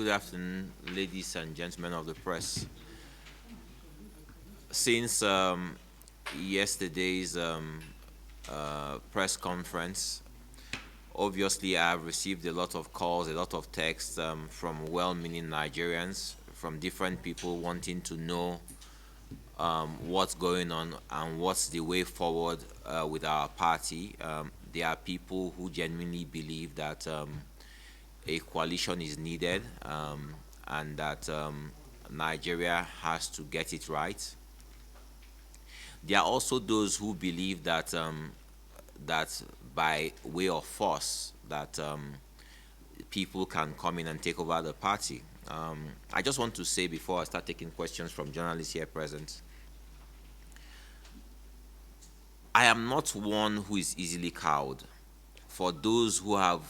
Good afternoon, ladies and gentlemen of the press. Since yesterday's press conference, obviously I have received a lot of calls, a lot of texts from well-meaning Nigerians, from different people wanting to know what's going on and what's the way forward with our party. There are people who genuinely believe that a coalition is needed and that Nigeria has to get it right. There are also those who believe that that by way of force that people can come in and take over the party. I just want to say before I start taking questions from journalists here present, I am not one who is easily cowed. For those who have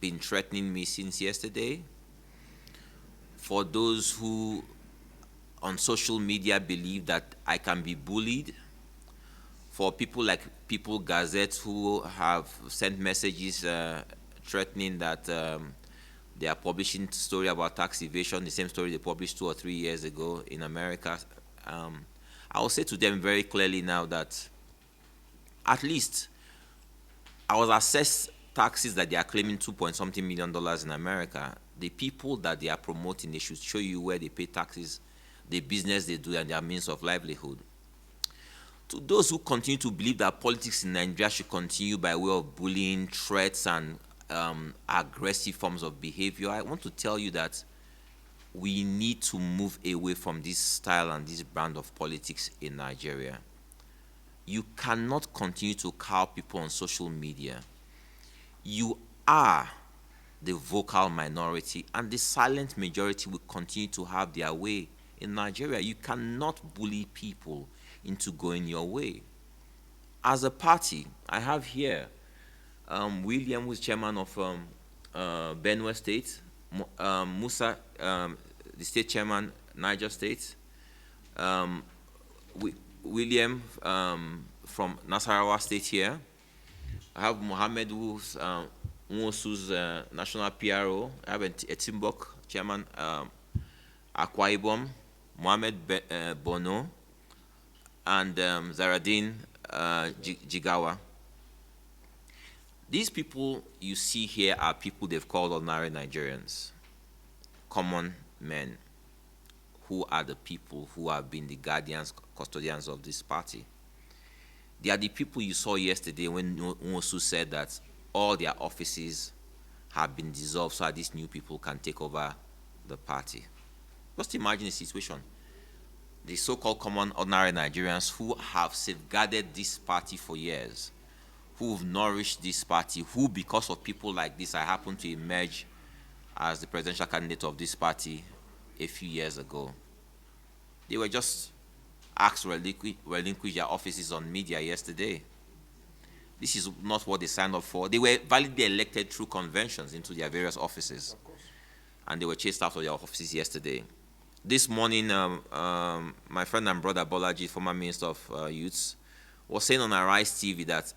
been threatening me since yesterday, for those who on social media believe that I can be bullied, for people like People Gazette who have sent messages threatening that they are publishing story about tax evasion, the same story they published 2 or 3 years ago in America. I will say to them very clearly now that at least I was assessed taxes that they are claiming $2-point-something million in America. The people that they are promoting, they should show you where they pay taxes, the business they do, and their means of livelihood. To those who continue to believe that politics in Nigeria should continue by way of bullying, threats, and aggressive forms of behavior, I want to tell you that we need to move away from this style and this brand of politics in Nigeria. You cannot continue to cow people on social media. You are the vocal minority, and the silent majority will continue to have their way in Nigeria. You cannot bully people into going your way. As a party, I have here William, who is chairman of Benue State, Musa, the state chairman, Niger State, William from Nasarawa State here. I have Mohammed, who's national PRO. I have Etimbok, chairman, Akwa Ibom, Mohammed Borno, and Zaradin Jigawa. These people you see here are people they've called ordinary Nigerians, common men, who are the people who have been the guardians, custodians of this party. They are the people you saw yesterday when Nwosu said that all their offices have been dissolved so that these new people can take over the party. Just imagine the situation. The so-called common ordinary Nigerians who have safeguarded this party for years, who've nourished this party, who because of people like this I happened to emerge as the presidential candidate of this party a few years ago. They were just asked to relinquish their offices on media yesterday. This is not what they signed up for. They were validly elected through conventions into their various offices, and they were chased out of their offices yesterday. This morning, my friend and brother Bolaji, former Minister of Youths, was saying on Arise TV that,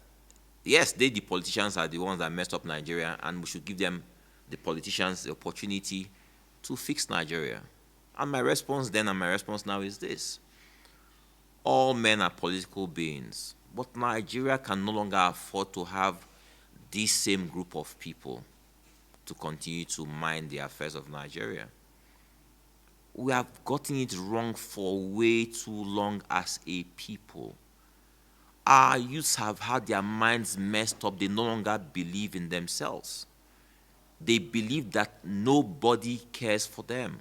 yes, the politicians are the ones that messed up Nigeria, and we should give them, the politicians, the opportunity to fix Nigeria. And my response then and my response now is this. All men are political beings, but Nigeria can no longer afford to have this same group of people to continue to mind the affairs of Nigeria. We have gotten it wrong for way too long as a people. Our youths have had their minds messed up. They no longer believe in themselves. They believe that nobody cares for them.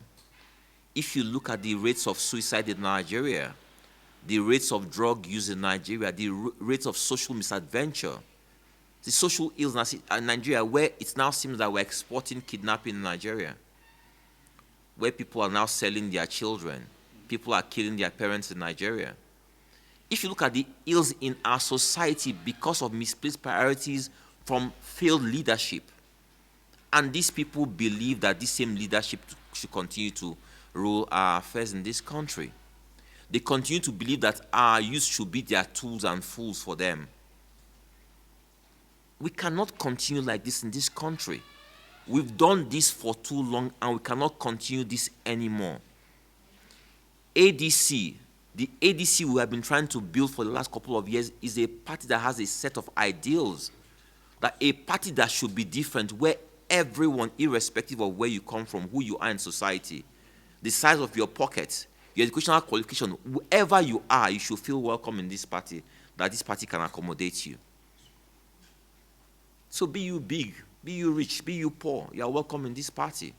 If you look at the rates of suicide in Nigeria, the rates of drug use in Nigeria, the rates of social misadventure, the social illness in Nigeria, where it now seems that we're exporting kidnapping in Nigeria, where people are now selling their children, people are killing their parents in Nigeria. If you look at the ills in our society because of misplaced priorities from failed leadership, and these people believe that this same leadership should continue to rule our affairs in this country. They continue to believe that our youth should be their tools and fools for them. We cannot continue like this in this country. We've done this for too long and we cannot continue this anymore. ADC, the ADC we have been trying to build for the last couple of years is a party that has a set of ideals, that a party that should be different, where everyone, irrespective of where you come from, who you are in society, the size of your pocket, your educational qualification, whoever you are, you should feel welcome in this party, that this party can accommodate you. So be you big, be you rich, be you poor, you are welcome in this party.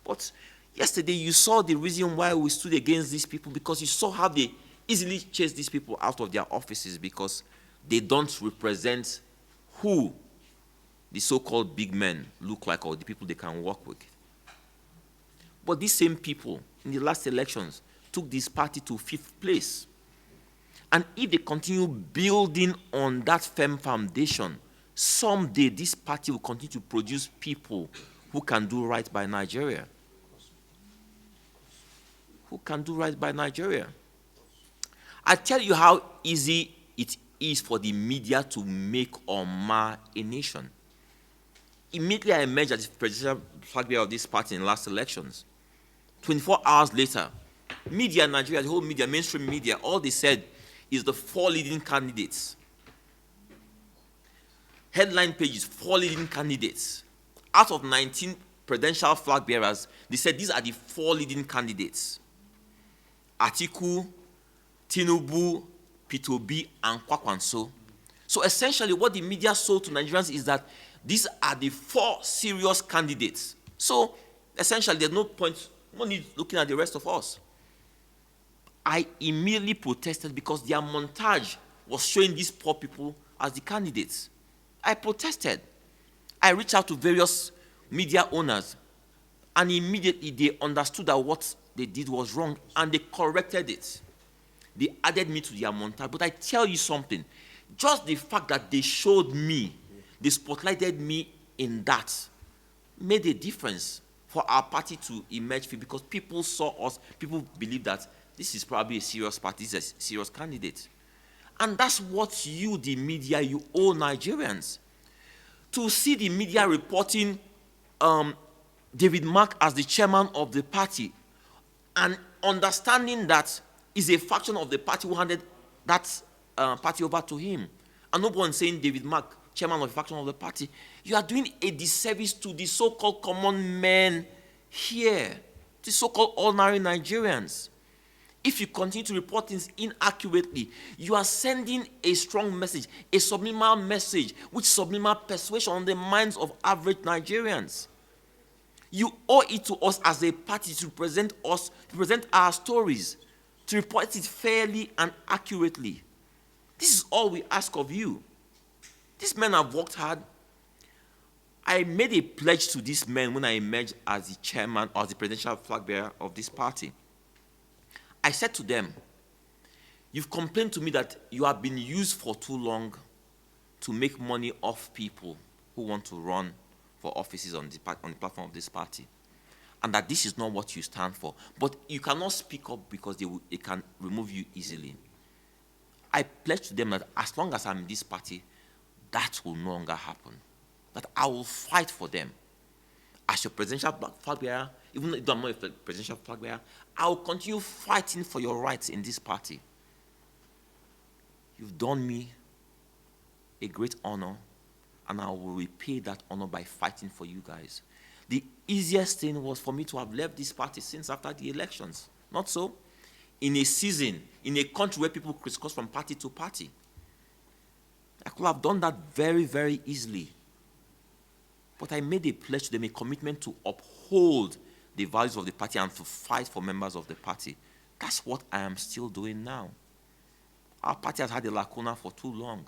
But yesterday you saw the reason why we stood against these people, because you saw how they easily chase these people out of their offices because they don't represent who the so-called big men look like, or the people they can work with. But these same people in the last elections took this party to 5th place. And if they continue building on that firm foundation, someday this party will continue to produce people who can do right by Nigeria. Who can do right by Nigeria. I tell you how easy it is for the media to make or mar a nation. Immediately I emerged as the presidential flag bearer of this party in the last elections. 24 hours later, media in Nigeria, the whole media, mainstream media, all they said is the 4 leading candidates. Headline pages, 4 leading candidates. Out of 19 presidential flag bearers, they said these are the 4 leading candidates. Atiku, Tinubu, Peter Obi, and Kwakwanso. So essentially what the media sold to Nigerians is that these are the 4 serious candidates. So essentially there's no point, no need looking at the rest of us. I immediately protested because their montage was showing these poor people as the candidates. I protested. I reached out to various media owners, and immediately they understood that what they did was wrong, and they corrected it. They added me to their montage. But I tell you something, just the fact that they showed me, they spotlighted me in that, made a difference for our party to emerge, because people saw us, people believed that this is probably a serious party, this is a serious candidate. And that's what you, the media, you owe Nigerians. To see the media reporting David Mark as the chairman of the party, and understanding that is a faction of the party who handed that party over to him. And no one saying David Mark, chairman of the faction of the party, you are doing a disservice to the so-called common men here, the so-called ordinary Nigerians. If you continue to report things inaccurately, you are sending a strong message, a subliminal message, with subliminal persuasion on the minds of average Nigerians. You owe it to us as a party to present us, to present our stories, to report it fairly and accurately. This is all we ask of you. These men have worked hard. I made a pledge to these men when I emerged as the chairman or the presidential flag bearer of this party. I said to them, you've complained to me that you have been used for too long to make money off people who want to run for offices on the platform of this party, and that this is not what you stand for. But you cannot speak up because they can remove you easily. I pledge to them that as long as I'm in this party, that will no longer happen. That I will fight for them. As your presidential flag bearer, even though I'm not a presidential flag bearer, I will continue fighting for your rights in this party. You've done me a great honor, and I will repay that honor by fighting for you guys. The easiest thing was for me to have left this party since after the elections. Not so? In a season, in a country where people crisscross from party to party. I could have done that very, very easily. But I made a pledge to them, a commitment to uphold the values of the party and to fight for members of the party. That's what I am still doing now. Our party has had a lacuna for too long.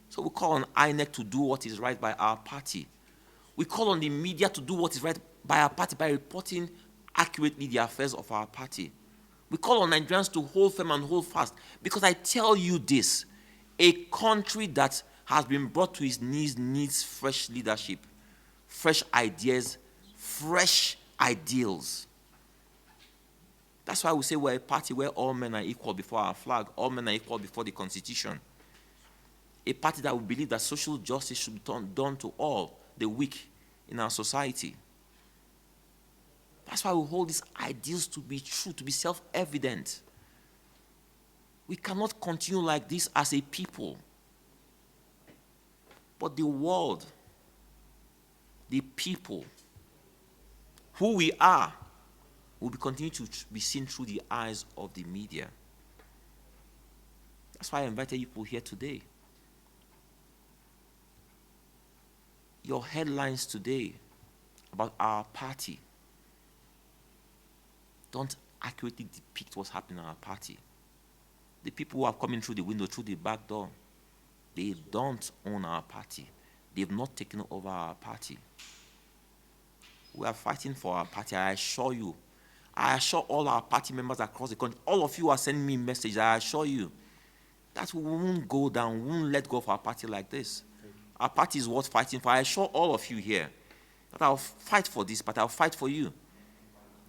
So we call on INEC to do what is right by our party. We call on the media to do what is right by our party by reporting accurately the affairs of our party. We call on Nigerians to hold firm and hold fast, because I tell you this, a country that has been brought to its knees needs fresh leadership, fresh ideas, fresh ideals. That's why we say we're a party where all men are equal before our flag, all men are equal before the Constitution. A party that will believe that social justice should be done to all, the weak, in our society. That's why we hold these ideals to be true, to be self-evident. We cannot continue like this as a people. But the world, the people, who we are, will be continue to be seen through the eyes of the media. That's why I invited you people here today. Your headlines today about our party don't accurately depict what's happening in our party. The people who are coming through the window, through the back door, they don't own our party. They've not taken over our party. We are fighting for our party, I assure you. I assure all our party members across the country, all of you are sending me messages, I assure you, that we won't go down, we won't let go of our party like this. Our party is worth fighting for. I assure all of you here that I'll fight for this, but I'll fight for you.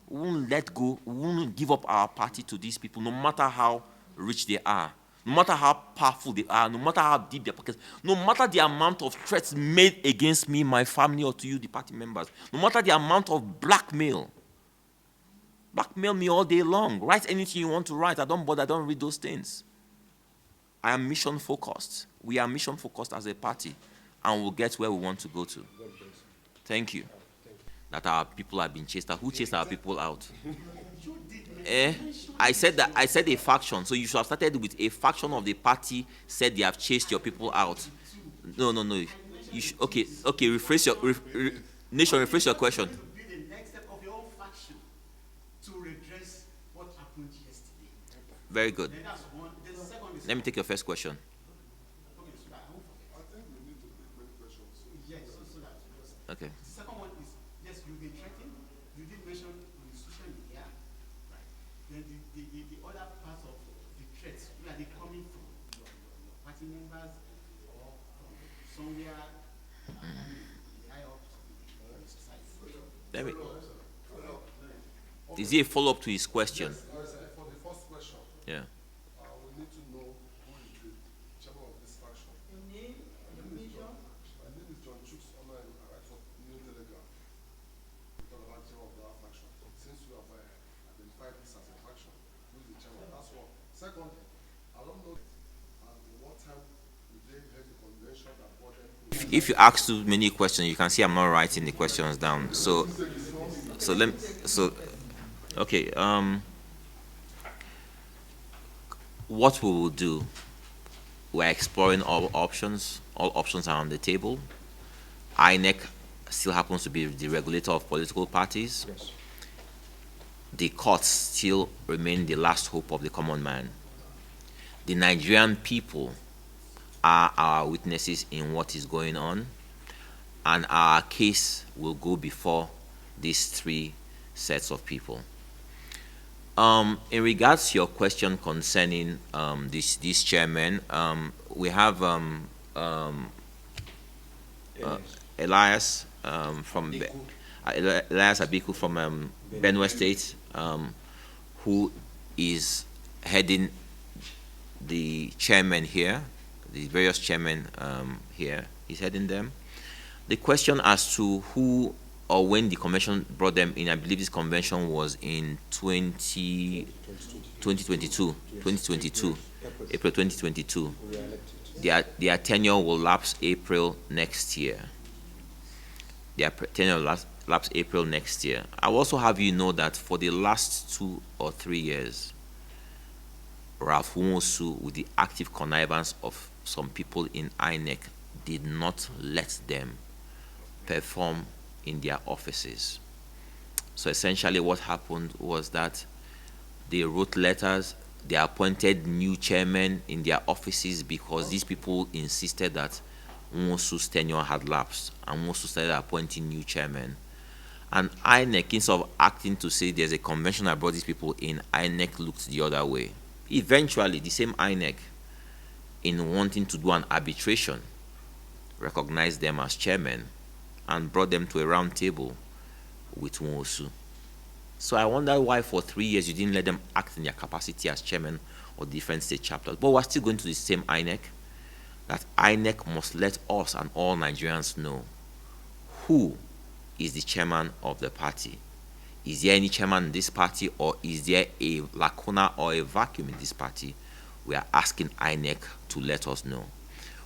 We won't let go, we won't give up our party to these people, no matter how rich they are, no matter how powerful they are, no matter how deep their pockets, no matter the amount of threats made against me, my family, or to you, the party members, no matter the amount of blackmail. Blackmail me all day long. Write anything you want to write. I don't bother, I don't read those things. I am mission focused. We are mission focused as a party, and we'll get where we want to go to. Thank you. That our people have been chased out. Who chased our people out? I said a faction, so you should have started with a faction of the party said they have chased your people out. No. You should, okay, rephrase your, Nation, rephrase your question. Very good. Let me take your first question. Okay. The second one is, yes, you've been threatened. You did mention on the social media, right? Then the other part of the threats, where are they coming from? Your party members or somewhere high up in the society? Let me. Is he a follow-up to his question? Yes, for the first question. Yeah. We need to know who is the chairman of this faction. Your name, your mission. My name is John Chooks Online. I write for New Telegram. We talk about the chairman of our faction. Since you have identified this as a faction, who is the chairman? That's one. Second, I don't know what time did they have the convention that brought them. If you ask too many questions, you can see I'm not writing the questions down. Okay. What we will do, we're exploring all options. All options are on the table. INEC still happens to be the regulator of political parties. Yes. The courts still remain the last hope of the common man. The Nigerian people are our witnesses in what is going on, and our case will go before these three sets of people. In regards to your question concerning this chairman, we have Elias from Elias Abiku from Benue State, who is heading the chairman here, the various chairmen here. He's heading them. The question as to who or when the convention brought them in, I believe this convention was in 2022, April 2022. Their tenure will lapse April next year. Their tenure will lapse April next year. I will also have you know that for the last 2 or 3 years, Ralph Nwosu, with the active connivance of some people in INEC, did not let them perform in their offices. So essentially what happened was that they wrote letters, they appointed new chairmen in their offices because these people insisted that Nwosu's tenure had lapsed, and Nwosu started appointing new chairmen. And INEC, instead of acting to say there's a convention that brought these people in, INEC looked the other way. Eventually, the same INEC, in wanting to do an arbitration, recognized them as chairmen and brought them to a round table with Nwosu. So I wonder why for 3 years you didn't let them act in their capacity as chairman of different state chapters. But we're still going to the same INEC, that INEC must let us and all Nigerians know who is the chairman of the party. Is there any chairman in this party, or is there a lacuna or a vacuum in this party? We are asking INEC to let us know.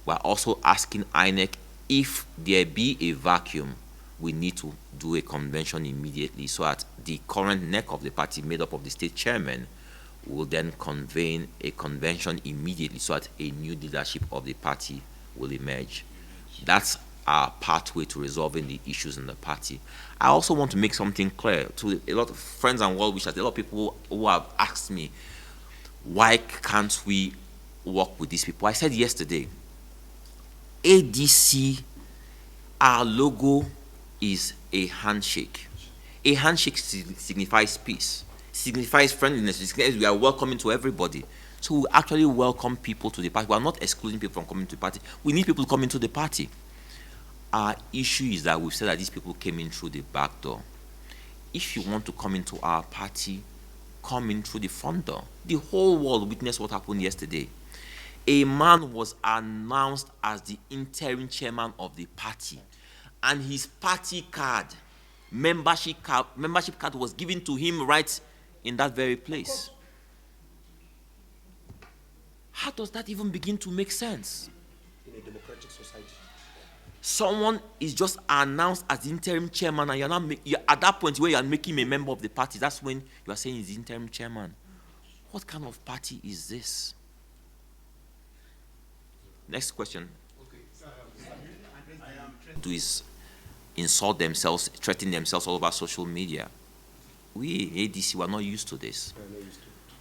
We are also asking INEC, if there be a vacuum, we need to do a convention immediately, so that the current neck of the party, made up of the state chairman, will then convene a convention immediately, so that a new leadership of the party will emerge. That's our pathway to resolving the issues in the party. I also want to make something clear to a lot of friends and well-wishers, a lot of people who have asked me, why can't we work with these people? I said yesterday, ADC, our logo is a handshake. A handshake signifies peace, signifies friendliness, signifies we are welcoming to everybody. So we actually welcome people to the party. We are not excluding people from coming to the party. We need people coming to the party. Our issue is that we've said that these people came in through the back door. If you want to come into our party, come in through the front door. The whole world witnessed what happened yesterday. A man was announced as the interim chairman of the party, and his party card, membership card was given to him right in that very place. How does that even begin to make sense? In a democratic society. Someone is just announced as the interim chairman, and you're at that point where you are making him a member of the party. That's when you are saying he's the interim chairman. What kind of party is this? Next question. Do is insult themselves, threaten themselves all over social media. We, ADC, we're not used to this.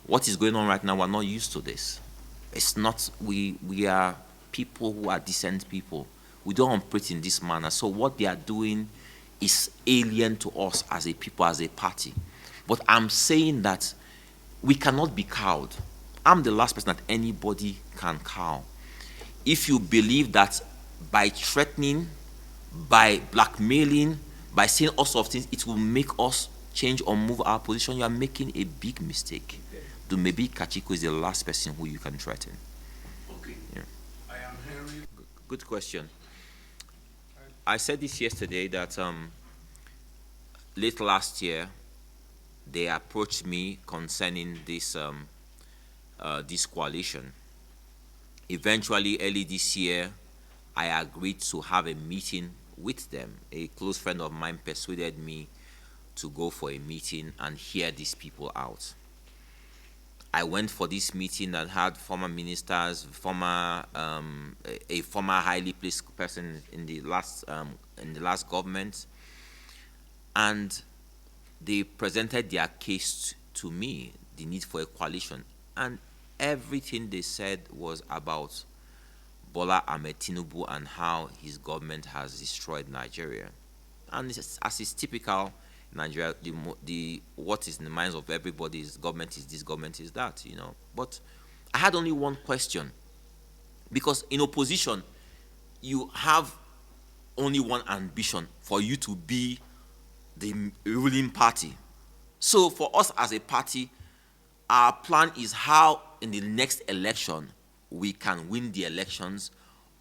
What is going on right now, we're not used to this. It's not, we are people who are decent people. We don't operate in this manner. So what they are doing is alien to us as a people, as a party. But I'm saying that we cannot be cowed. I'm the last person that anybody can cow. If you believe that by threatening, by blackmailing, by saying all sorts of things, it will make us change or move our position, you are making a big mistake. Dumebi Kachikwu is the last person who you can threaten. Okay. Yeah. I am hearing. Good question. I said this yesterday that late last year, they approached me concerning this this coalition. Eventually, early this year, I agreed to have a meeting with them. A close friend of mine persuaded me to go for a meeting and hear these people out. I went for this meeting that had former ministers, a former highly placed person in the last government, and they presented their case to me, the need for a coalition, and everything they said was about Bola Ahmed Tinubu and how his government has destroyed Nigeria. And as is typical, Nigeria, what is in the minds of everybody is government is this, government is that, you know. But I had only one question, because in opposition, you have only one ambition, for you to be the ruling party. So for us as a party, our plan is how in the next election we can win the elections,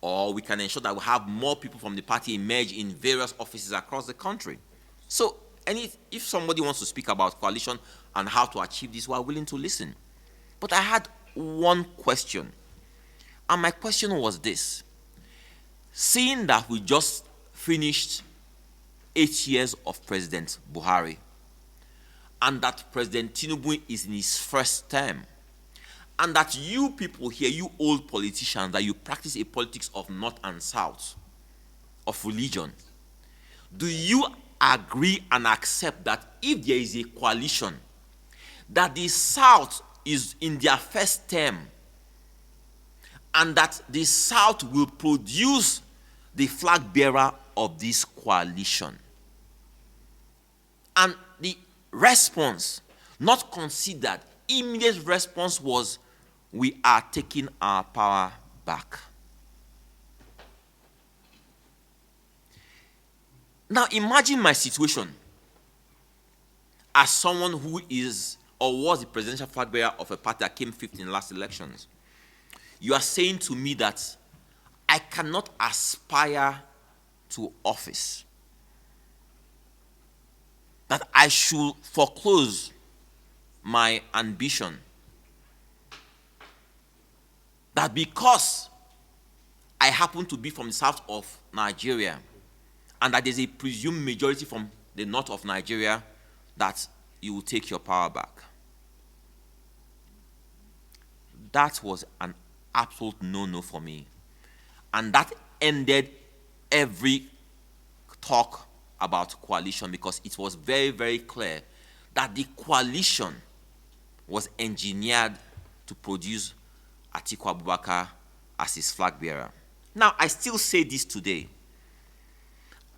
or we can ensure that we have more people from the party emerge in various offices across the country. So if somebody wants to speak about coalition and how to achieve this, we are willing to listen. But I had one question, and my question was this. Seeing that we just finished 8 years of President Buhari, and that President Tinubu is in his first term, and that you people here, you old politicians, that you practice a politics of North and South, of religion, do you agree and accept that if there is a coalition, that the South is in their first term, and that the South will produce the flag bearer of this coalition? And the response, not considered, immediate response was, we are taking our power back. Now imagine my situation as someone who is or was the presidential flag bearer of a party that came fifth in the last elections. You are saying to me that I cannot aspire to office that I should foreclose my ambition. That because I happen to be from the south of Nigeria, and that there's a presumed majority from the north of Nigeria, that you will take your power back. That was an absolute no-no for me. And that ended every talk about coalition, because it was very, very clear that the coalition was engineered to produce Atiku Abubakar as his flag bearer. Now, I still say this today.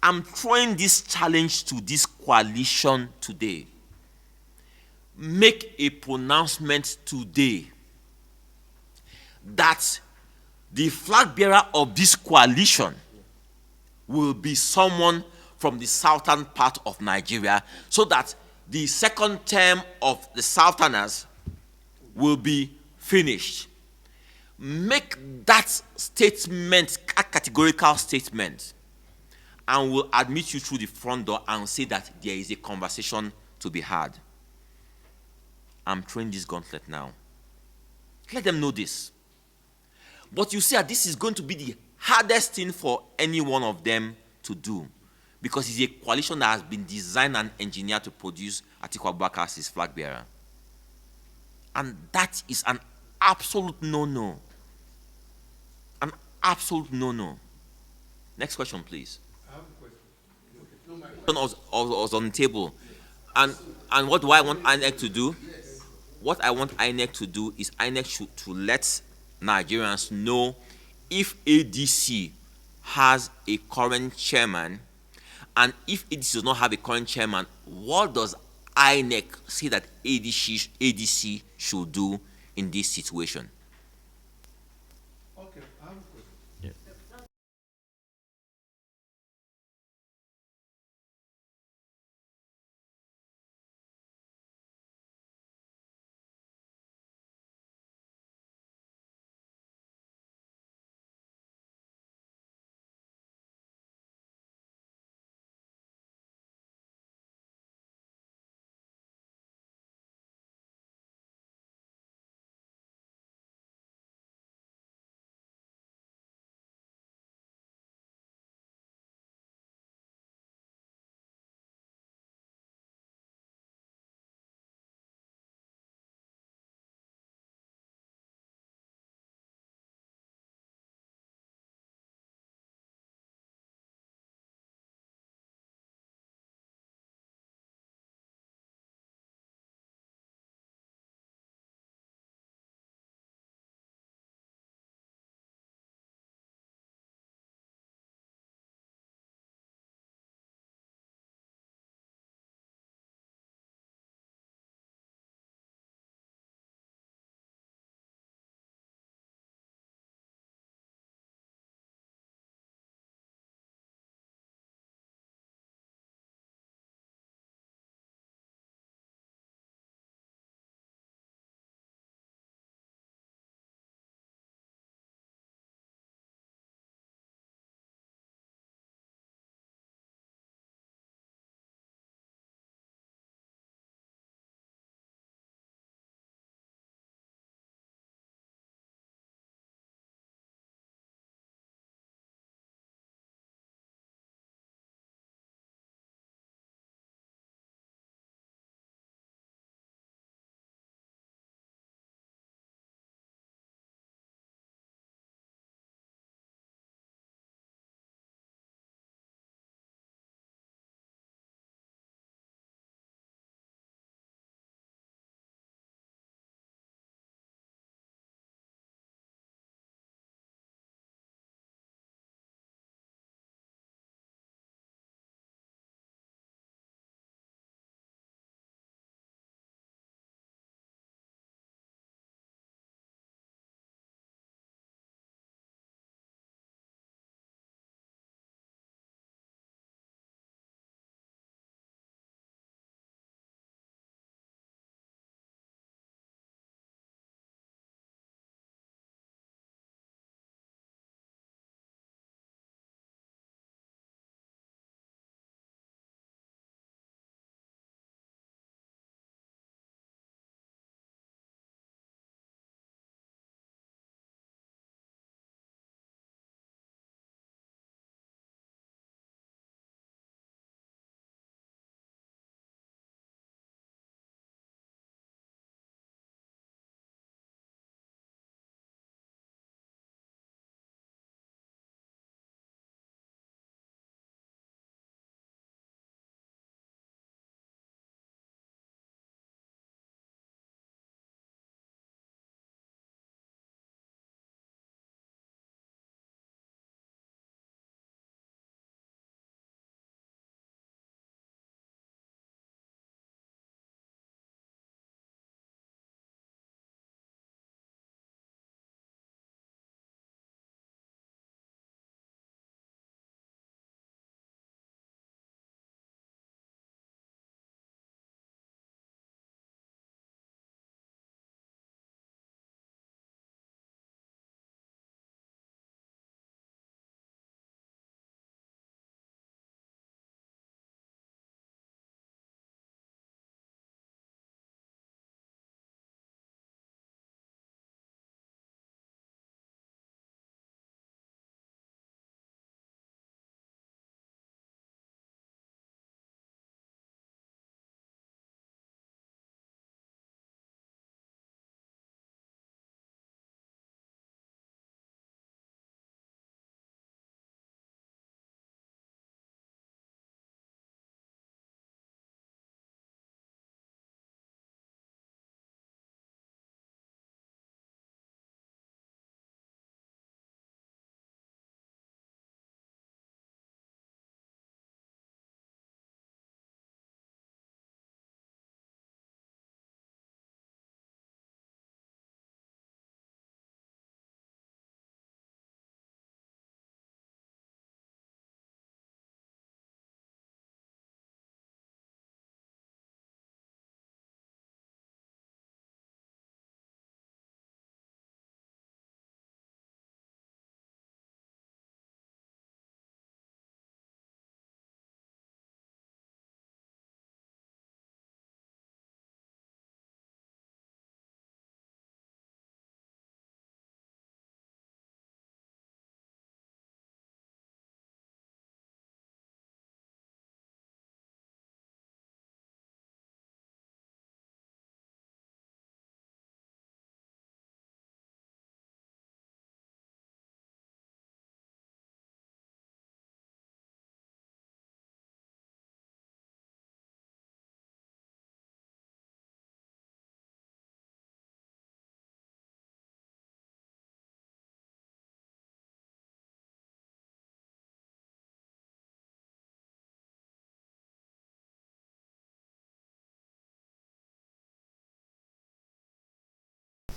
I'm throwing this challenge to this coalition today. Make a pronouncement today that the flag bearer of this coalition will be someone from the southern part of Nigeria, so that the second term of the Southerners will be finished. Make that statement a categorical statement, and we'll admit you through the front door and say that there is a conversation to be had. I'm throwing this gauntlet now. Let them know this. But you see that this is going to be the hardest thing for any one of them to do, because it's a coalition that has been designed and engineered to produce Atiku Abubakar as his flag bearer. And that is an absolute no-no. An absolute no-no. Next question, please. I have a question. Was on the table. And what do I want INEC to do? What I want INEC to do is INEC should to let Nigerians know if ADC has a current chairman, and if ADC does not have a current chairman, what does INEC say that ADC should do in this situation? Okay, I have a question.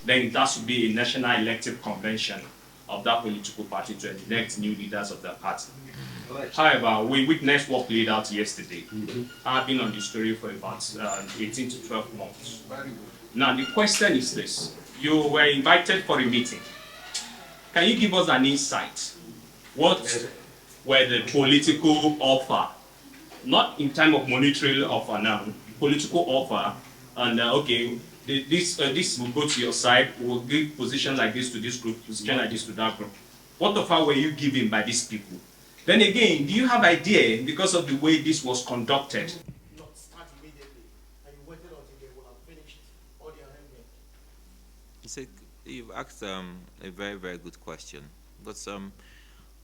then it has to be a national elective convention of that political party to elect new leaders of the party. However, we witnessed what played out yesterday. I've been on the story for about 18 to 12 months. Now, the question is this. You were invited for a meeting. Can you give us an insight? What were the political offer? Not in time of monetary offer now, political offer, and okay, this will go to your side, we'll give position like this to this group, position like this to that group. What offer were you given by these people? Then again, do you have idea, because of the way this was conducted? Not start immediately, and you waited until they will have finished all their homework. You've asked a very, very good question. But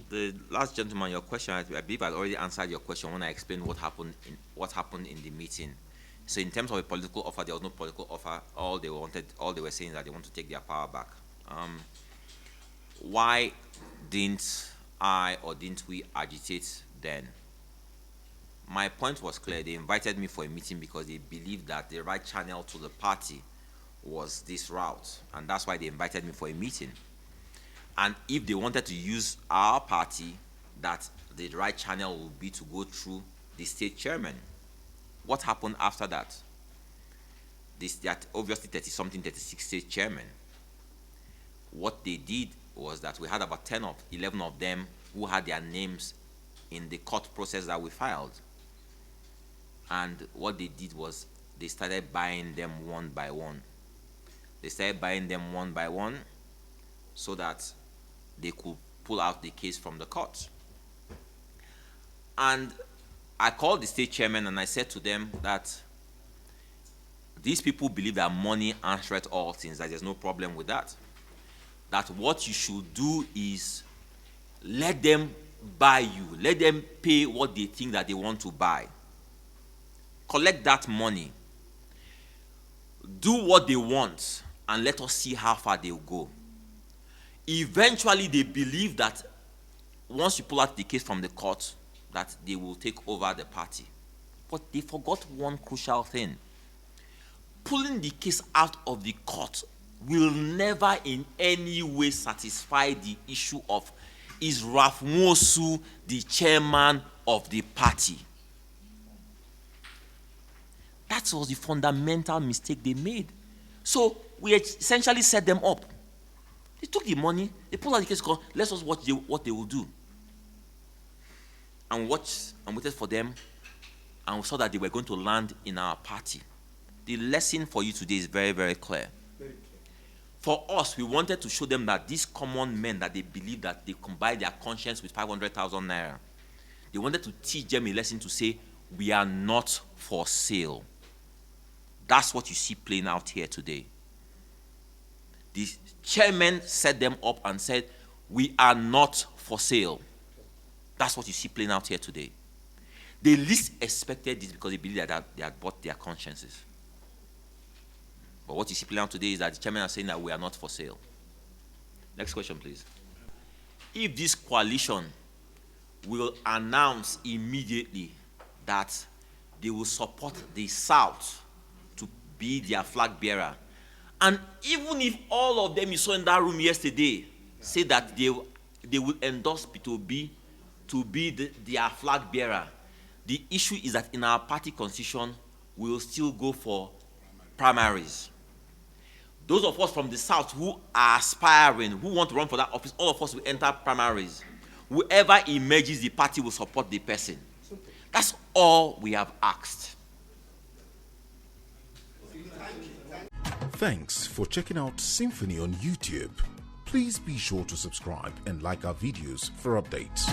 the last gentleman, your question, I believe I already answered your question when I explained what happened in the meeting. So in terms of a political offer, there was no political offer. All they were saying is that they want to take their power back. Why didn't I or didn't we agitate then? My point was clear. They invited me for a meeting because they believed that the right channel to the party was this route, and that's why they invited me for a meeting. And if they wanted to use our party, that the right channel would be to go through the state chairman. What happened after that? That obviously 36 state chairman. What they did was that we had about 11 of them who had their names in the court process that we filed. And what they did was they started buying them one by one. They started buying them one by one so that they could pull out the case from the court. And I called the state chairman and I said to them that these people believe that money answereth all things, that there's no problem with that. That what you should do is let them buy you, let them pay what they think that they want to buy. Collect that money, do what they want, and let us see how far they'll go. Eventually, they believe that once you pull out the case from the court, that they will take over the party. But they forgot one crucial thing. Pulling the case out of the court will never in any way satisfy the issue of, is Ralph Nwosu the chairman of the party? That was the fundamental mistake they made. So we essentially set them up. They took the money, they pulled out the case, let's just watch what they will do. And watched and waited for them, and we saw that they were going to land in our party. The lesson for you today is very, very clear. For us, we wanted to show them that these common men, that they believe that they can buy their conscience with 500,000 naira. They wanted to teach them a lesson to say, we are not for sale. That's what you see playing out here today. The chairman set them up and said, we are not for sale. That's what you see playing out here today. They least expected this because they believed that they had bought their consciences. But what you see playing out today is that the chairman is saying that we are not for sale. Next question, please. If this coalition will announce immediately that they will support the South to be their flag bearer, and even if all of them you saw in that room yesterday say that they will endorse Peter Obi to be their flag bearer, the issue is that in our party constitution, we will still go for primaries. Those of us from the South who are aspiring, who want to run for that office, all of us will enter primaries. Whoever emerges, the party will support the person. That's all we have asked. Thanks for checking out Symfoni on YouTube. Please be sure to subscribe and like our videos for updates.